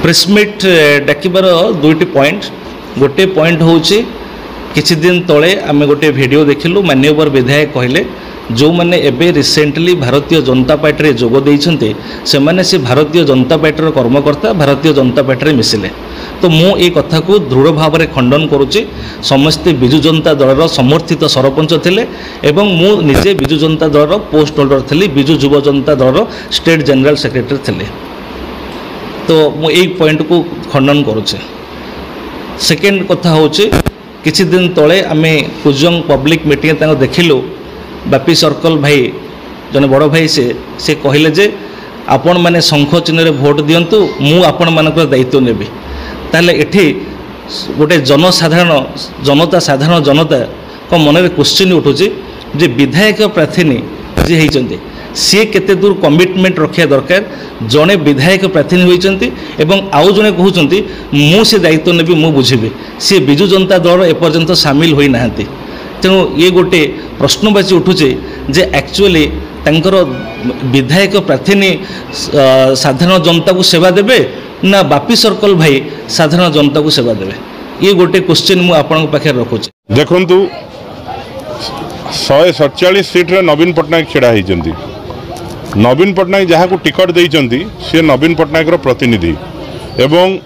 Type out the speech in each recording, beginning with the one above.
Press meet डाकिबार दुईटी point गोटे point होची किछि दिन तले आम गोटे वीडियो देखिलु माननीय विधायक कहले जो मैंने एबे रिसेंटली भारतीय जनता पार्टी जोग देइछन्ते से माने से भारतीय जनता पार्टी कर्मकर्ता भारतीय जनता पार्टी मिसिले। तो मु ए कथा को दृढ़ भाव में खंडन करुच्ची। समस्ते बिजु जनता दल समर्थित सरपंच थिले एवं मु निजे बिजु जनता दल पोस्ट होल्डर थी, Biju युव Janata Dal state general secretary थिले। तो मु ए पॉइंट को खंडन करुचे। सेकेंड कथा होची किछि दिन तले आमे कुजंग पब्लिक मीटिंग तांको देखिलु बापी सर्कल भाई जने बड़ भाई से कहले जे आपण माने शंख चिन्ह भोट दियंतु मु आपण मानकर दायित्व नेबी। ताले एठी गोटे जनता साधारण जनता को मन में क्वेश्चन उठुची जे विधायक प्रार्थी जी होती सी केते दूर कमिटमेंट रखा दरकार। जड़े विधायक प्रार्थी होती एवं आउ जड़े कहते मु से दायित्व नेबी मु बुझी सी बिजु जनता दल एपर्यंत सामिल होई नाहंती। तेणु ये गोटे प्रश्नवाची उठुचे जे एक्चुअली तांकर विधायक प्रार्थी साधारण जनता को सेवा देबे ना बापी सर्कल भाई साधारण जनता को सेवा देबे, ये गोटे क्वेश्चन मु आपन पाखे रखुचे। देखंतु 147 सीट रे नवीन पटनायक छिड़ा होइचंती। नवीन पटनायक जहाँ को टिकट देइचंती से नवीन पटनायक रो प्रतिनिधि एवं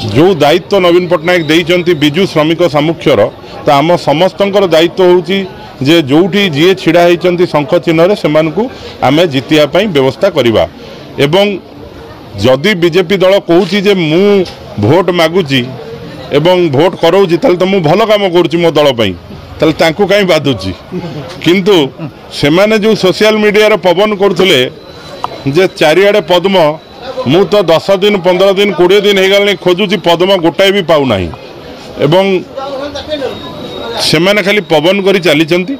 जो दायित्व नवीन पटनायक देइचंती बिजु श्रमिक सामुख्यर तो आम समस्तंकर दायित्व होउची जे जोठी जी छिड़ा होइचंती शंख चिन्ह रे सेमान को आमे जितिया पई व्यवस्था करिबा। एवं जदि बीजेपी दल कहूँ जे मु भोट मागुची एवं भोट कराऊँ ताल तो मु भल काम करुँची मो दल पई ताल तांकु काई बाधुची। किंतु सेमाने जो सोशल मीडिया रे पवन करथुले जे चारिआडे पद्म मु तो 10 दिन 15 दिन 20 दिन हो गलानी खोजुची पद्म गोटाए भी पाऊ नाही एवं सेमाने खाली पवन करी चलीचंती।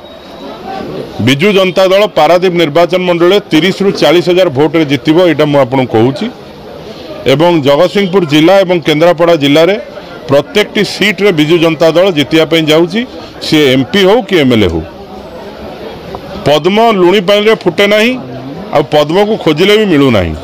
बिजु जनता दल पारादीप निर्वाचन मंडल 30 रु 40 हजार भोट रे जितिबो एटा मु आपन कहूची। एवं जगतसिंहपुर जिला एवं केन्द्रापड़ा जिले में प्रत्येक सीट रे बिजु जनता दल जितिया पई जाउची, सी एमपी हो कि एमएलए हो। पद्म लुणी पानी रे फुटे नाही आ पद्म को खोजिले भी मिलू नाही।